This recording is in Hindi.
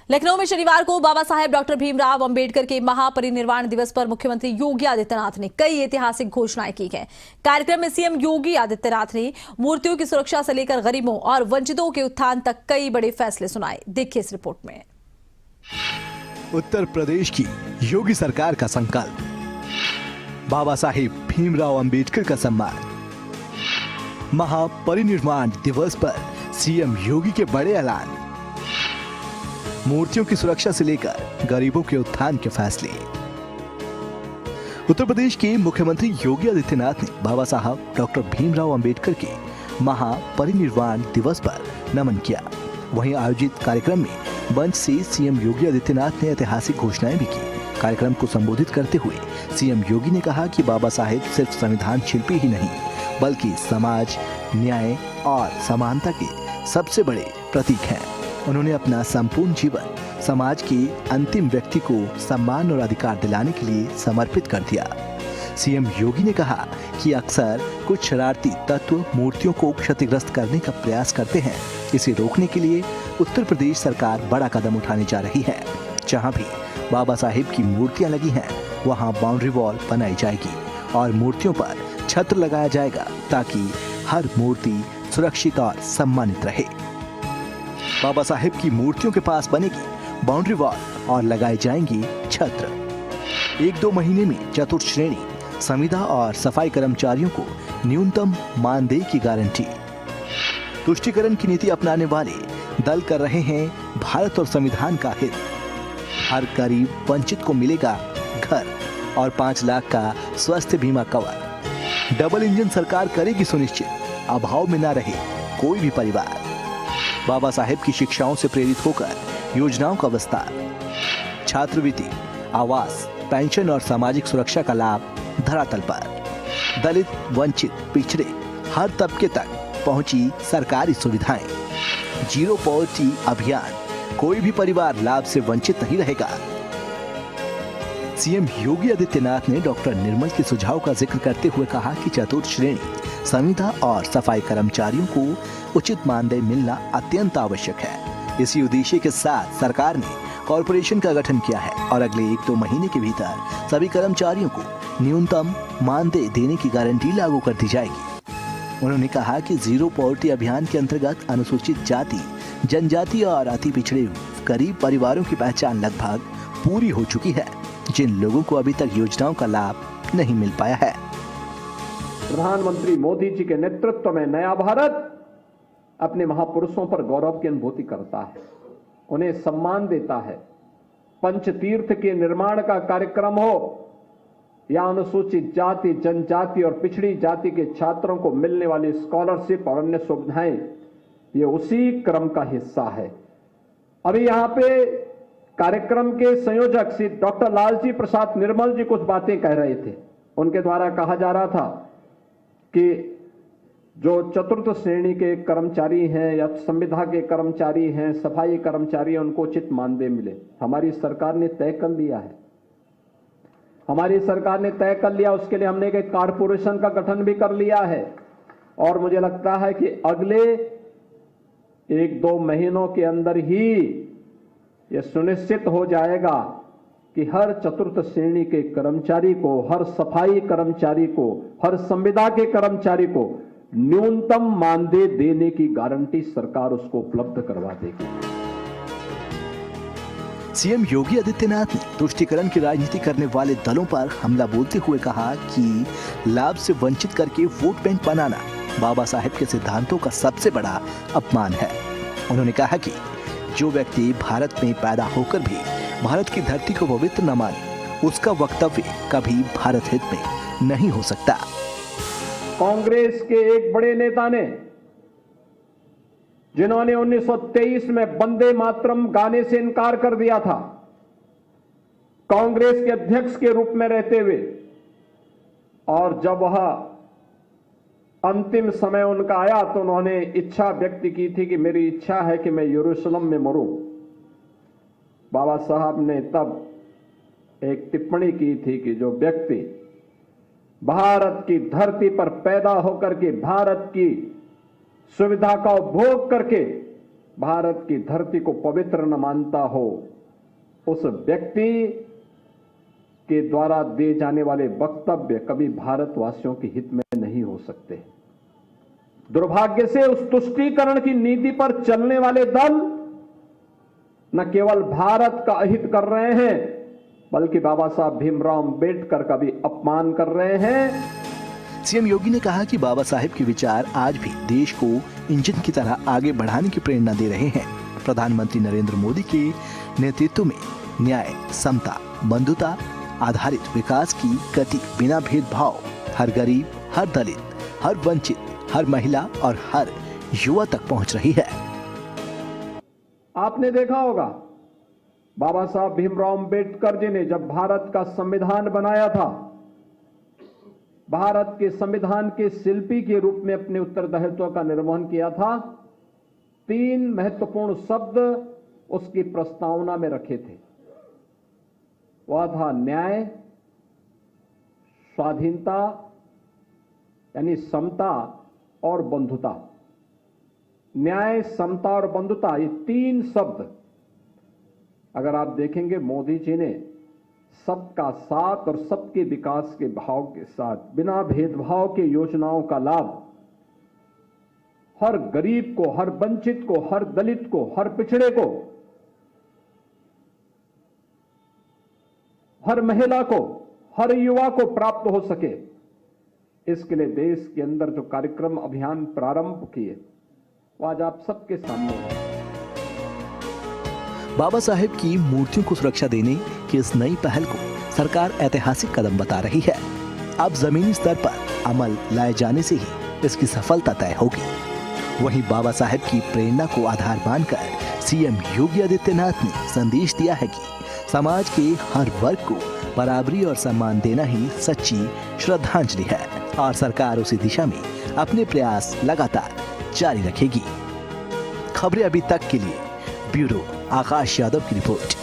लखनऊ में शनिवार को बाबा साहेब डॉक्टर भीमराव अंबेडकर के महापरिनिर्वाण दिवस पर मुख्यमंत्री योगी आदित्यनाथ ने कई ऐतिहासिक घोषणाएं की हैं। कार्यक्रम में सीएम योगी आदित्यनाथ ने मूर्तियों की सुरक्षा से लेकर गरीबों और वंचितों के उत्थान तक कई बड़े फैसले सुनाए। देखिए इस रिपोर्ट में। उत्तर प्रदेश की योगी सरकार का संकल्प, बाबा साहेब भीमराव अंबेडकर का सम्मान, महापरिनिर्वाण दिवस पर सीएम योगी के बड़े ऐलान, मूर्तियों की सुरक्षा से लेकर गरीबों के उत्थान के फैसले। उत्तर प्रदेश के मुख्यमंत्री योगी आदित्यनाथ ने बाबा साहब डॉक्टर भीमराव अंबेडकर के महापरिनिर्वाण दिवस पर नमन किया। वहीं आयोजित कार्यक्रम में मंच से सीएम योगी आदित्यनाथ ने ऐतिहासिक घोषणाएं भी की। कार्यक्रम को संबोधित करते हुए सीएम योगी ने कहा कि बाबा साहेब सिर्फ संविधान शिल्पी ही नहीं, बल्कि समाज, न्याय और समानता के सबसे बड़े प्रतीक हैं। उन्होंने अपना संपूर्ण जीवन समाज के अंतिम व्यक्ति को सम्मान और अधिकार दिलाने के लिए समर्पित कर दिया। सीएम योगी ने कहा कि अक्सर कुछ शरारती तत्व मूर्तियों को क्षतिग्रस्त करने का प्रयास करते हैं। इसे रोकने के लिए उत्तर प्रदेश सरकार बड़ा कदम उठाने जा रही है। जहां भी बाबा साहेब की मूर्तियां लगी हैं, वहां बाउंड्री वॉल बनाई जाएगी और मूर्तियों पर छत्र लगाया जाएगा ताकि हर मूर्ति सुरक्षित और सम्मानित रहे। बाबा साहेब की मूर्तियों के पास बनेगी बाउंड्री वॉल और लगाए जाएंगे छत्र। 1-2 महीने में चतुर्थ श्रेणी, संविदा और सफाई कर्मचारियों को न्यूनतम मानदेय की गारंटी। तुष्टीकरण की नीति अपनाने वाले दल कर रहे हैं भारत और संविधान का हित। हर गरीब वंचित को मिलेगा घर और 5 लाख का स्वास्थ्य बीमा कवर। डबल इंजन सरकार करेगी सुनिश्चित, अभाव में न रहे कोई भी परिवार। बाबा साहेब की शिक्षाओं से प्रेरित होकर योजनाओं का विस्तार, छात्रवृत्ति, आवास, पेंशन और सामाजिक सुरक्षा का लाभ धरातल पर। दलित, वंचित, पिछड़े हर तबके तक पहुंची सरकारी सुविधाएं। जीरो पॉवर्टी अभियान, कोई भी परिवार लाभ से वंचित नहीं रहेगा। सीएम योगी आदित्यनाथ ने डॉक्टर निर्मल के सुझाव का जिक्र करते हुए कहा कि चतुर्थ श्रेणी, संविदा और सफाई कर्मचारियों को उचित मानदेय मिलना अत्यंत आवश्यक है। इसी उद्देश्य के साथ सरकार ने कॉरपोरेशन का गठन किया है और अगले 1-2 महीने के भीतर सभी कर्मचारियों को न्यूनतम मानदेय देने की गारंटी लागू कर दी जाएगी। उन्होंने कहा कि जीरो पॉवर्टी अभियान के अंतर्गत अनुसूचित जाति, जनजाति और अति पिछड़े गरीब परिवारों की पहचान लगभग पूरी हो चुकी है, जिन लोगों को अभी तक योजनाओं का लाभ नहीं मिल पाया है। प्रधानमंत्री मोदी जी के नेतृत्व में नया भारत अपने महापुरुषों पर गौरव की अनुभूति करता है, उन्हें सम्मान देता है। पंचतीर्थ के निर्माण का कार्यक्रम हो या अनुसूचित जाति, जनजाति और पिछड़ी जाति के छात्रों को मिलने वाली स्कॉलरशिप और अन्य सुविधाएं, ये उसी क्रम का हिस्सा है। अभी यहाँ पे कार्यक्रम के संयोजक श्री डॉक्टर लालजी प्रसाद निर्मल जी कुछ बातें कह रहे थे। उनके द्वारा कहा जा रहा था कि जो चतुर्थ श्रेणी के कर्मचारी हैं या संविदा के कर्मचारी हैं, सफाई कर्मचारी हैं, उनको उचित मानदेय मिले। हमारी सरकार ने तय कर लिया है, हमारी सरकार ने तय कर लिया। उसके लिए हमने एक कारपोरेशन का गठन भी कर लिया है और मुझे लगता है कि अगले 1-2 महीनों के अंदर ही यह सुनिश्चित हो जाएगा कि हर चतुर्थ श्रेणी के कर्मचारी को, हर सफाई कर्मचारी को, हर संविदा के कर्मचारी को न्यूनतम मानदेय देने की गारंटी सरकार उसको उपलब्ध करवा देगी। सीएम योगी आदित्यनाथ ने तुष्टीकरण की राजनीति करने वाले दलों पर हमला बोलते हुए कहा कि लाभ से वंचित करके वोट बैंक बनाना बाबा साहेब के सिद्धांतों का सबसे बड़ा अपमान है। उन्होंने कहा कि जो व्यक्ति भारत में पैदा होकर भी भारत की धरती को पवित्र न माने, उसका वक्तव्य कभी भारत हित में नहीं हो सकता। कांग्रेस के एक बड़े नेता ने, जिन्होंने 1923 में वंदे मातरम गाने से इनकार कर दिया था, कांग्रेस के अध्यक्ष के रूप में रहते हुए, और जब वह अंतिम समय उनका आया तो उन्होंने इच्छा व्यक्त की थी कि मेरी इच्छा है कि मैं यरूशलेम में मरूं। बाबा साहब ने तब एक टिप्पणी की थी कि जो व्यक्ति भारत की धरती पर पैदा होकर के भारत की सुविधा का उपभोग करके भारत की धरती को पवित्र न मानता हो, उस व्यक्ति के द्वारा दिए जाने वाले वक्तव्य कभी भारतवासियों के हित में नहीं हो सकते। दुर्भाग्य से उस तुष्टीकरण की नीति पर चलने वाले दल न केवल भारत का अहित कर रहे हैं, बल्कि बाबा साहब भीमराव अंबेडकर का भी अपमान कर रहे हैं। सीएम योगी ने कहा कि बाबा साहेब के विचार आज भी देश को इंजन की तरह आगे बढ़ाने की प्रेरणा दे रहे हैं। प्रधानमंत्री नरेंद्र मोदी के नेतृत्व में न्याय, समता, बंधुता आधारित विकास की गति बिना भेदभाव हर गरीब, हर दलित, हर वंचित, हर महिला और हर युवा तक पहुंच रही है। आपने देखा होगा बाबा साहब भीमराव अंबेडकर जी ने जब भारत का संविधान बनाया था, भारत के संविधान के शिल्पी के रूप में अपने उत्तरदायित्व का निर्वहन किया था। 3 महत्वपूर्ण शब्द उसकी प्रस्तावना में रखे थे। वह था न्याय, स्वाधीनता यानी समता और बंधुता। न्याय, समता और बंधुता, ये 3 शब्द अगर आप देखेंगे मोदी जी ने सबका साथ और सबके विकास के भाव के साथ बिना भेदभाव के योजनाओं का लाभ हर गरीब को, हर वंचित को, हर दलित को, हर पिछड़े को, हर महिला को, हर युवा को प्राप्त हो सके, इसके लिए देश के अंदर जो कार्यक्रम अभियान प्रारंभ किए वो आज आप सबके सामने है। बाबा साहेब की मूर्तियों को सुरक्षा देने की इस नई पहल को सरकार ऐतिहासिक कदम बता रही है। अब जमीनी स्तर पर अमल लाए जाने से ही इसकी सफलता तय होगी। वहीं बाबा साहेब की प्रेरणा को आधार मानकर सीएम योगी आदित्यनाथ ने संदेश दिया है कि समाज के हर वर्ग को बराबरी और सम्मान देना ही सच्ची श्रद्धांजलि है और सरकार उसी दिशा में अपने प्रयास लगातार जारी रखेगी। खबरें अभी तक के लिए ब्यूरो आकाश यादव की रिपोर्ट।